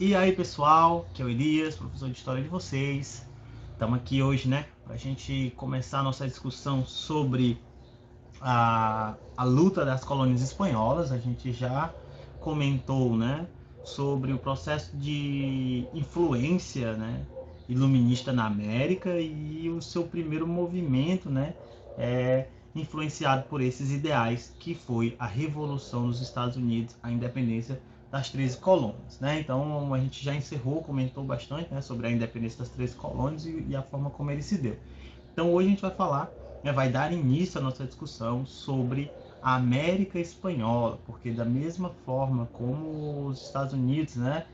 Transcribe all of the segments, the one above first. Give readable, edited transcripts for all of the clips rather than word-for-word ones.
E aí, pessoal, que é o Elias, professor de História de vocês. Estamos aqui hoje, né, para a gente começar a nossa discussão sobre a luta das colônias espanholas. A gente já comentou, né, sobre o processo de influência, né, iluminista na América e o seu primeiro movimento, né, influenciado por esses ideais, que foi a Revolução dos Estados Unidos, a independência das 13 colônias, né? Então a gente já encerrou, comentou bastante, né, sobre a independência das 13 colônias e a forma como ele se deu. Então hoje a gente vai falar, né, vai dar início à nossa discussão sobre a América Espanhola, porque da mesma forma como os Estados Unidos, né,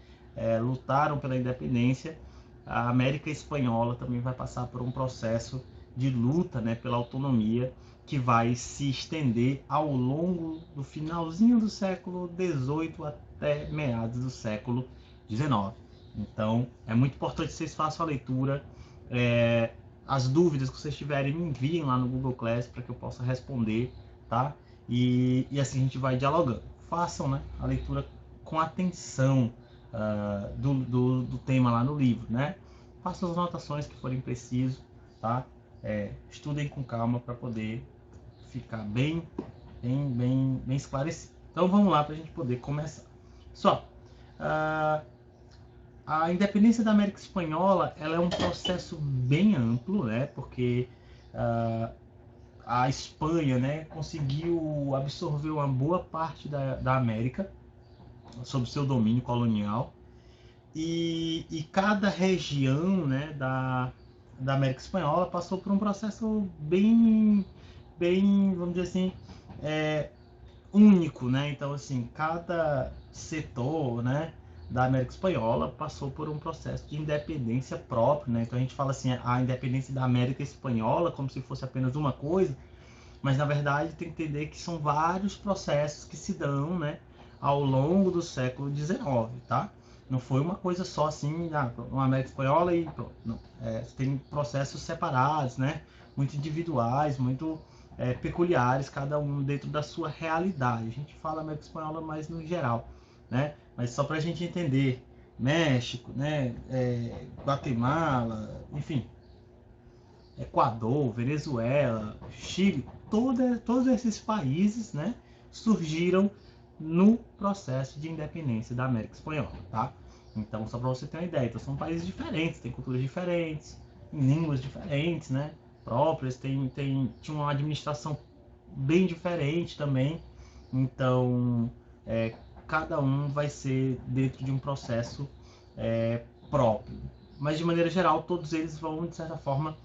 lutaram pela independência, a América Espanhola também vai passar por um processo de luta, né, pela autonomia, que vai se estender ao longo do finalzinho do século XVIII até meados do século XIX. Então é muito importante que vocês façam a leitura. As dúvidas que vocês tiverem, me enviem lá no Google Class para que eu possa responder, tá? E assim a gente vai dialogando. Façam, né, a leitura com atenção do tema lá no livro, né? Façam as anotações que forem preciso, tá? Estudem com calma para poder ficar bem esclarecido. Então vamos lá para a gente poder começar. Só, a independência da América Espanhola, ela é um processo bem amplo, né? Porque a Espanha, né, conseguiu absorver uma boa parte da América sob seu domínio colonial, e cada região, né, da América Espanhola passou por um processo bem, vamos dizer assim, único, né? Então, assim, cada setor, né, da América Espanhola passou por um processo de independência próprio, né? Então a gente fala assim, a independência da América Espanhola como se fosse apenas uma coisa, mas na verdade tem que entender que são vários processos que se dão, né, ao longo do século XIX, tá? Não foi uma coisa só assim, uma América Espanhola e pronto. Não. Tem processos separados, né? Muito individuais, muito peculiares, cada um dentro da sua realidade. A gente fala América Espanhola mais no geral, né? Mas só para a gente entender, México, né? Guatemala, enfim, Equador, Venezuela, Chile, todos esses países, né, surgiram no processo de independência da América Espanhola, tá? Então, só para você ter uma ideia, então, são países diferentes, têm culturas diferentes, línguas diferentes, né, próprias, tinha uma administração bem diferente também, então, cada um vai ser dentro de um processo próprio. Mas, de maneira geral, todos eles vão, de certa forma,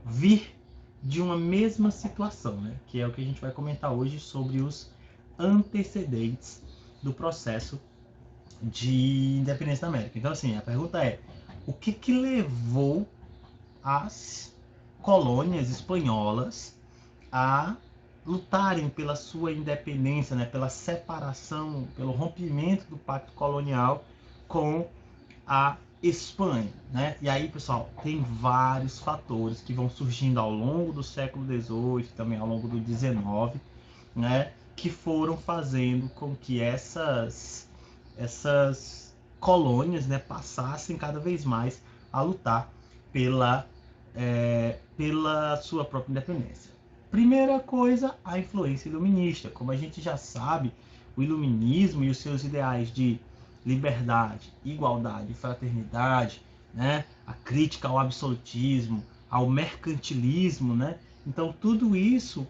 vir de uma mesma situação, né? Que é o que a gente vai comentar hoje sobre os antecedentes do processo de independência da América. Então, assim, a pergunta é: o que levou as colônias espanholas a lutarem pela sua independência, né? Pela separação, pelo rompimento do pacto colonial com a Espanha, né? E aí, pessoal, tem vários fatores que vão surgindo ao longo do século XVIII, também ao longo do XIX, né? Que foram fazendo com que essas colônias, né, passassem cada vez mais a lutar pela sua própria independência. Primeira coisa, a influência iluminista. Como a gente já sabe, o iluminismo e os seus ideais de liberdade, igualdade, fraternidade, né? A crítica ao absolutismo, ao mercantilismo, né? Então tudo isso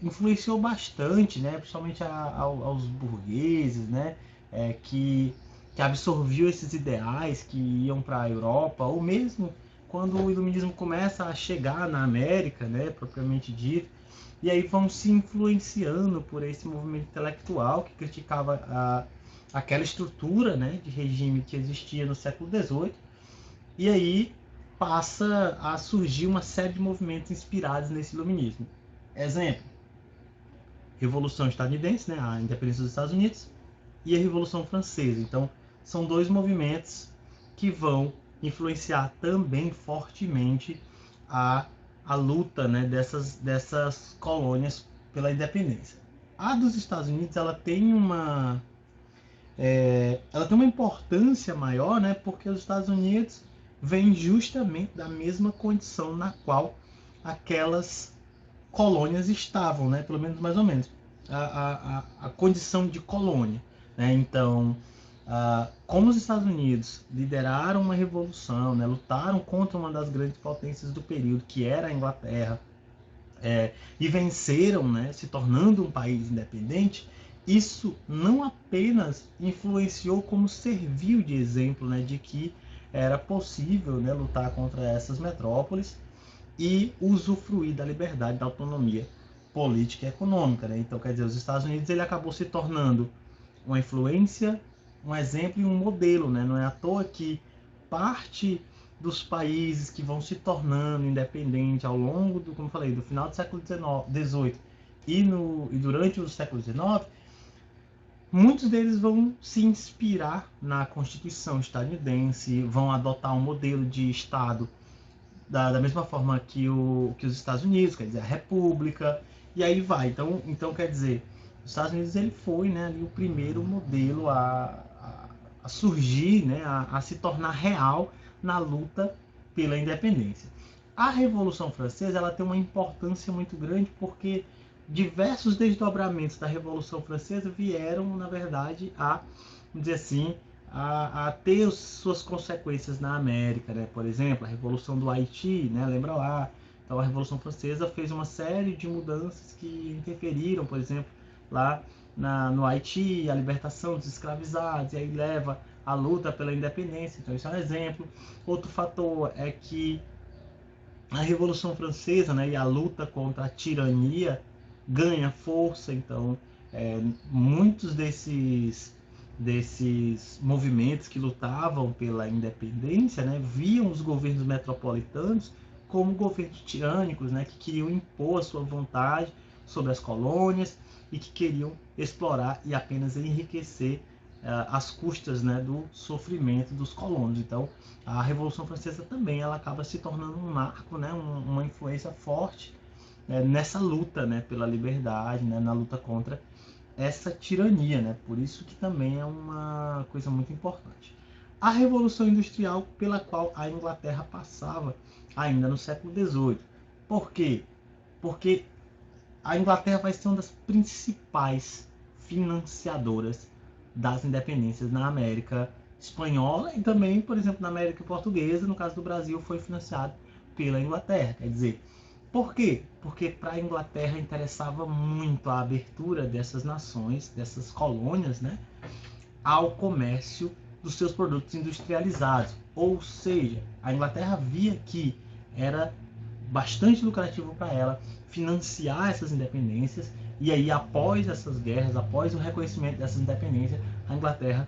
influenciou bastante, né? Principalmente aos burgueses, né? Que absorviam esses ideais que iam para a Europa, ou mesmo quando o iluminismo começa a chegar na América, né? Propriamente dito, e aí vão se influenciando por esse movimento intelectual que criticava aquela estrutura, né, de regime que existia no século XVIII, e aí passa a surgir uma série de movimentos inspirados nesse iluminismo. Exemplo, Revolução Estadunidense, né, a independência dos Estados Unidos, e a Revolução Francesa. Então, são dois movimentos que vão influenciar também fortemente a luta, né, dessas colônias pela independência. A dos Estados Unidos, ela tem ela tem uma importância maior, né, porque os Estados Unidos vêm justamente da mesma condição na qual aquelas colônias estavam, né, pelo menos mais ou menos, a condição de colônia. Né? Então, como os Estados Unidos lideraram uma revolução, né, lutaram contra uma das grandes potências do período, que era a Inglaterra, e venceram, né, se tornando um país independente, isso não apenas influenciou, como serviu de exemplo, né, de que era possível, né, lutar contra essas metrópoles e usufruir da liberdade, da autonomia política e econômica. Né? Então, quer dizer, os Estados Unidos ele acabou se tornando uma influência, um exemplo e um modelo. Né? Não é à toa que parte dos países que vão se tornando independentes ao longo do, como eu falei, do final do século XVIII e durante o século XIX, muitos deles vão se inspirar na Constituição estadunidense, vão adotar um modelo de Estado da mesma forma que os Estados Unidos, quer dizer, a República, e aí vai. Então quer dizer, os Estados Unidos ele foi, né, ali, o primeiro modelo a surgir, né, a se tornar real na luta pela independência. A Revolução Francesa ela tem uma importância muito grande porque diversos desdobramentos da Revolução Francesa vieram, na verdade, vamos dizer assim, a ter suas consequências na América, né? Por exemplo, a Revolução do Haiti, né? Lembra lá? Então, a Revolução Francesa fez uma série de mudanças que interferiram, por exemplo, lá no Haiti, a libertação dos escravizados, e aí leva a luta pela independência. Então, isso é um exemplo. Outro fator é que a Revolução Francesa, né, e a luta contra a tirania ganha força. Então, muitos desses movimentos que lutavam pela independência, né, viam os governos metropolitanos como governos tirânicos, né, que queriam impor a sua vontade sobre as colônias e que queriam explorar e apenas enriquecer às custas, né, do sofrimento dos colonos. Então, a Revolução Francesa também ela acaba se tornando um marco, né, uma influência forte nessa luta, né, pela liberdade, né, na luta contra essa tirania, né? Por isso que também é uma coisa muito importante. A Revolução Industrial pela qual a Inglaterra passava ainda no século XVIII. Por quê? Porque a Inglaterra vai ser uma das principais financiadoras das independências na América Espanhola e também, por exemplo, na América Portuguesa. No caso do Brasil, foi financiado pela Inglaterra. Quer dizer, por quê? Porque para a Inglaterra interessava muito a abertura dessas nações, dessas colônias, né, ao comércio dos seus produtos industrializados. Ou seja, a Inglaterra via que era bastante lucrativo para ela financiar essas independências, e aí após essas guerras, após o reconhecimento dessas independências, a Inglaterra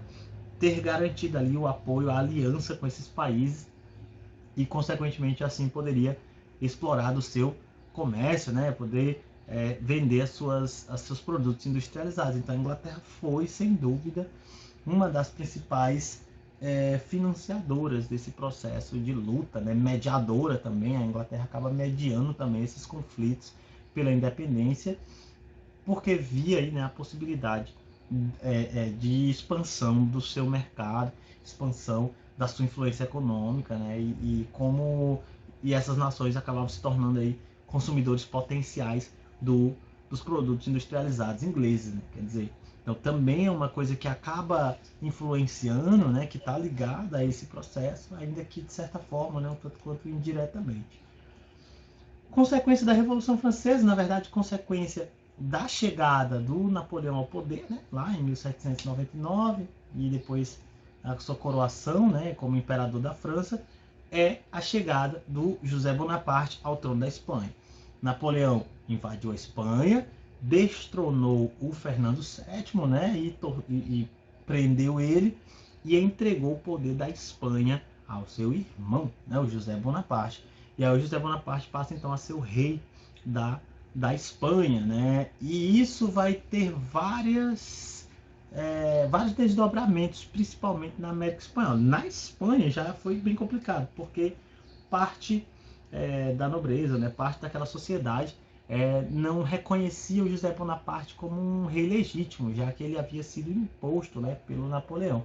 ter garantido ali o apoio, a aliança com esses países e consequentemente assim poderia explorar do seu comércio, né, poder vender seus produtos industrializados. Então a Inglaterra foi, sem dúvida, uma das principais financiadoras desse processo de luta, né, mediadora também. A Inglaterra acaba mediando também esses conflitos pela independência, porque via aí, né, a possibilidade de expansão do seu mercado, expansão da sua influência econômica, né, e essas nações acabavam se tornando aí consumidores potenciais dos produtos industrializados ingleses, né? Quer dizer, então também é uma coisa que acaba influenciando, né, que está ligada a esse processo, ainda que de certa forma, né, um tanto quanto indiretamente. Consequência da Revolução Francesa, na verdade, consequência da chegada do Napoleão ao poder, né, lá em 1799, e depois a sua coroação, né, como imperador da França, é a chegada do José Bonaparte ao trono da Espanha. Napoleão invadiu a Espanha, destronou o Fernando VII, né, e prendeu ele e entregou o poder da Espanha ao seu irmão, né, o José Bonaparte. E aí o José Bonaparte passa então a ser o rei da Espanha, né? E isso vai ter vários desdobramentos, principalmente na América Espanhola. Na Espanha já foi bem complicado, porque parte da nobreza, né, parte daquela sociedade não reconhecia o José Bonaparte como um rei legítimo, já que ele havia sido imposto, né, pelo Napoleão.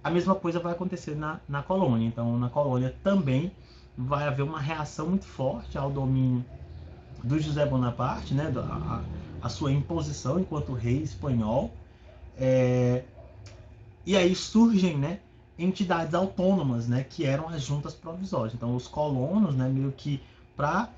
A mesma coisa vai acontecer na colônia. Então, na colônia também vai haver uma reação muito forte ao domínio do José Bonaparte, né, a sua imposição enquanto rei espanhol. E aí surgem, né, entidades autônomas, né, que eram as juntas provisórias. Então, os colonos, né, meio que para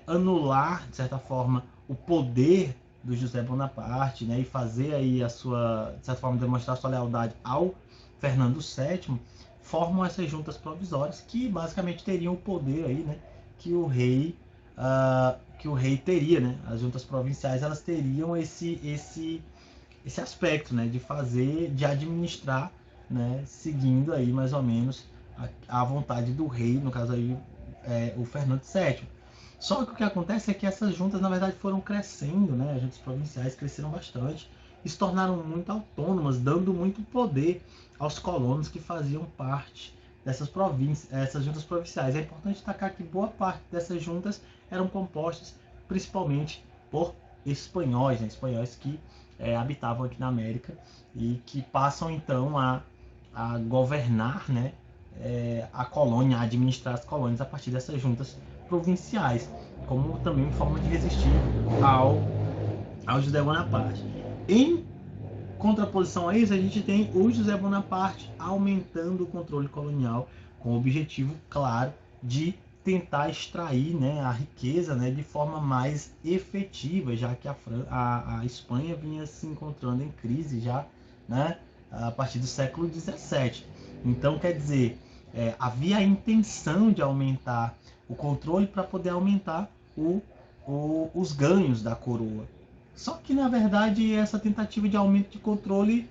anular, de certa forma, o poder do José Bonaparte, né, e fazer aí a sua, de certa forma, demonstrar sua lealdade ao Fernando VII, formam essas juntas provisórias que basicamente teriam o poder aí, né, que o rei teria, né? As juntas provinciais, elas teriam esse aspecto, né, de administrar, né, seguindo aí mais ou menos a vontade do rei, no caso aí o Fernando VII. Só que o que acontece é que essas juntas, na verdade, foram crescendo, né, as juntas provinciais cresceram bastante e se tornaram muito autônomas, dando muito poder aos colonos que faziam parte dessas províncias, essas juntas provinciais. É importante destacar que boa parte dessas juntas eram compostas principalmente por espanhóis, né, espanhóis que habitavam aqui na América e que passam então a governar, né, a colônia, a administrar as colônias a partir dessas juntas provinciais, como também forma de resistir ao José Bonaparte. Em contraposição a isso, a gente tem o José Bonaparte aumentando o controle colonial com o objetivo, claro, de tentar extrair, né, a riqueza, né, de forma mais efetiva, já que a Espanha vinha se encontrando em crise já, né, a partir do século XVII. Então, quer dizer, havia a intenção de aumentar o controle para poder aumentar os ganhos da coroa. Só que, na verdade, essa tentativa de aumento de controle,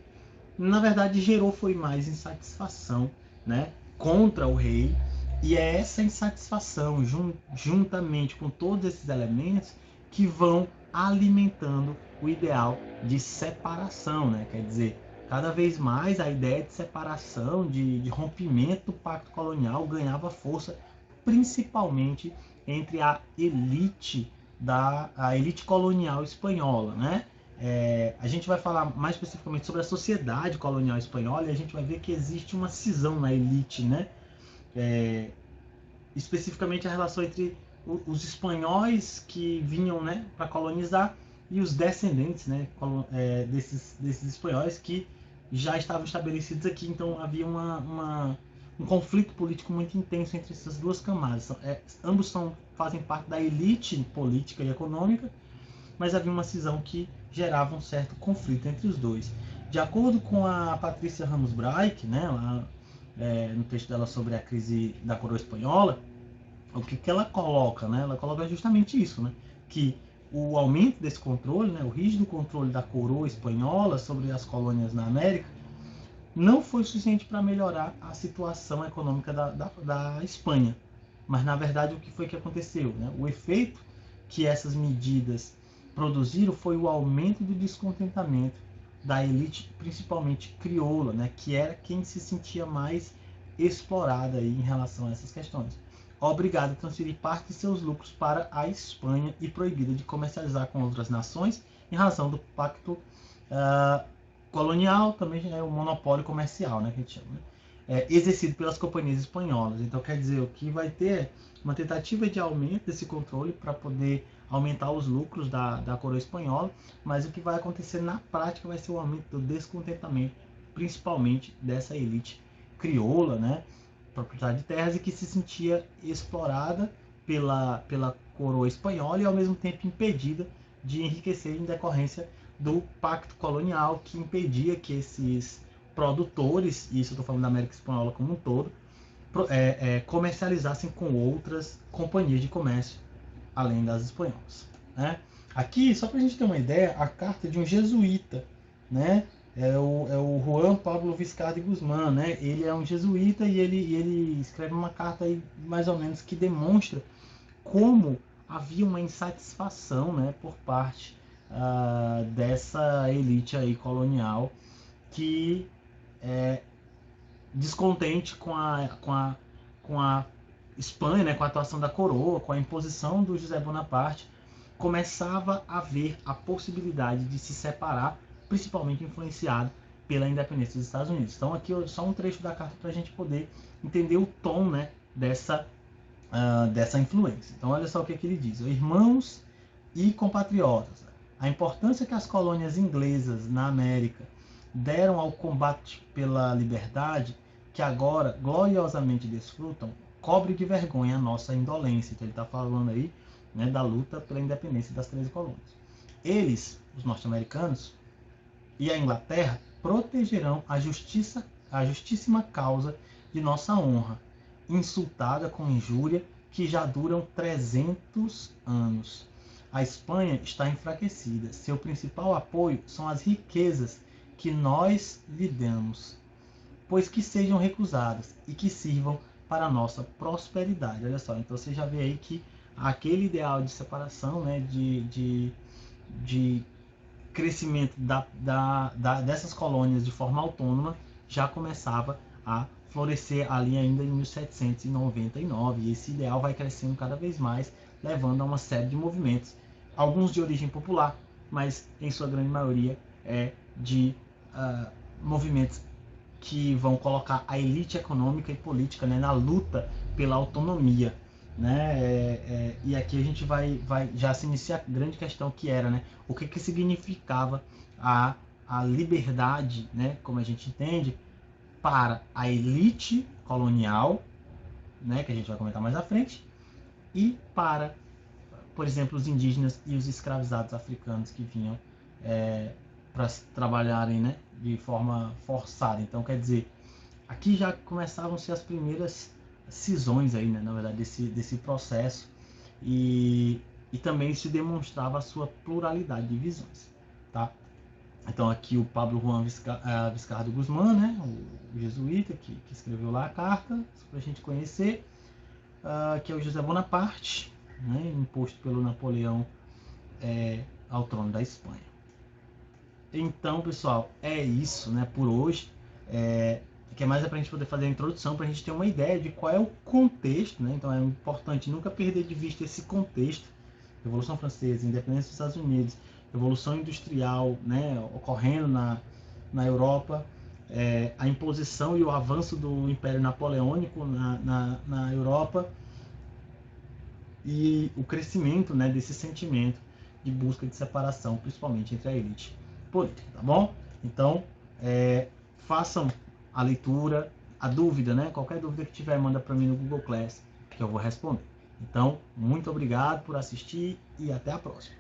na verdade, foi mais insatisfação, né, contra o rei. E é essa insatisfação, juntamente com todos esses elementos, que vão alimentando o ideal de separação, né? Quer dizer, cada vez mais a ideia de separação, de rompimento do pacto colonial ganhava força, principalmente entre a elite a elite colonial espanhola, né? A gente vai falar mais especificamente sobre a sociedade colonial espanhola e a gente vai ver que existe uma cisão na elite, né? Especificamente a relação entre os espanhóis que vinham, né, para colonizar e os descendentes, né, desses espanhóis que já estavam estabelecidos aqui. Então havia um conflito político muito intenso entre essas duas camadas. Ambos fazem parte da elite política e econômica, mas havia uma cisão que gerava um certo conflito entre os dois. De acordo com a Patrícia Ramos Braich, né, lá, no texto dela sobre a crise da coroa espanhola, o que ela coloca, né? Ela coloca justamente isso, né? Que o aumento desse controle, né, o rígido controle da coroa espanhola sobre as colônias na América, não foi suficiente para melhorar a situação econômica da Espanha. Mas, na verdade, o que foi que aconteceu? Né? O efeito que essas medidas produziram foi o aumento do descontentamento da elite, principalmente crioula, né? Que era quem se sentia mais explorada aí em relação a essas questões. Obrigada a transferir parte de seus lucros para a Espanha e proibida de comercializar com outras nações em razão do pacto colonial, também é o monopólio comercial, né, que a gente chama, né? Exercido pelas companhias espanholas. Então, quer dizer, o que vai ter uma tentativa de aumento desse controle para poder aumentar os lucros da coroa espanhola, mas o que vai acontecer na prática vai ser o aumento do descontentamento, principalmente dessa elite crioula, né, proprietária de terras e que se sentia explorada pela coroa espanhola e ao mesmo tempo impedida de enriquecer em decorrência do pacto colonial que impedia que esses produtores, e isso eu estou falando da América Espanhola como um todo, comercializassem com outras companhias de comércio além das espanholas, né? Aqui, só para a gente ter uma ideia, a carta de um jesuíta, né? É o Juan Pablo Viscardi Guzmán, né? Ele é um jesuíta e ele escreve uma carta aí, mais ou menos, que demonstra como havia uma insatisfação, né, por parte dessa elite aí colonial que descontente com a Espanha, né, com a atuação da coroa, com a imposição do José Bonaparte, começava a ver a possibilidade de se separar, principalmente influenciado pela independência dos Estados Unidos. Então aqui só um trecho da carta para a gente poder entender o tom, né, dessa influência. Então olha só o que ele diz: irmãos e compatriotas, a importância que as colônias inglesas na América deram ao combate pela liberdade, que agora gloriosamente desfrutam, cobre de vergonha a nossa indolência. Então ele está falando aí, né, da luta pela independência das 13 colônias. Eles, os norte-americanos e a Inglaterra, protegerão a justíssima causa de nossa honra, insultada com injúria que já duram 300 anos. A Espanha está enfraquecida. Seu principal apoio são as riquezas que nós lhe damos, pois que sejam recusadas e que sirvam para a nossa prosperidade. Olha só, então você já vê aí que aquele ideal de separação, né, de crescimento dessas colônias de forma autônoma já começava a florescer ali ainda em 1799, e esse ideal vai crescendo cada vez mais, levando a uma série de movimentos, alguns de origem popular, mas em sua grande maioria de movimentos que vão colocar a elite econômica e política, né, na luta pela autonomia, né? E aqui a gente vai já se iniciar a grande questão, que era, né, o que significava a liberdade, né, como a gente entende, para a elite colonial, né, que a gente vai comentar mais à frente, e para, por exemplo, os indígenas e os escravizados africanos que vinham para trabalharem, né, de forma forçada. Então, quer dizer, aqui já começavam-se as primeiras cisões aí, né, na verdade, desse processo, e também se demonstrava a sua pluralidade de visões, tá? Então aqui o Pablo Juan Viscardo Guzmán, né, o jesuíta que escreveu lá a carta, para a gente conhecer, que é o José Bonaparte, né, imposto pelo Napoleão ao trono da Espanha. Então, pessoal, é isso, né, por hoje. Que é mais para a gente poder fazer a introdução, para a gente ter uma ideia de qual é o contexto, né? Então é importante nunca perder de vista esse contexto: Revolução Francesa, independência dos Estados Unidos, Revolução Industrial, né, ocorrendo na Europa, a imposição e o avanço do Império Napoleônico na Europa, e o crescimento, né, desse sentimento de busca de separação, principalmente entre a elite política, tá bom? Então, façam a leitura, a dúvida, né? Qualquer dúvida que tiver, manda para mim no Google Class, que eu vou responder. Então, muito obrigado por assistir e até a próxima.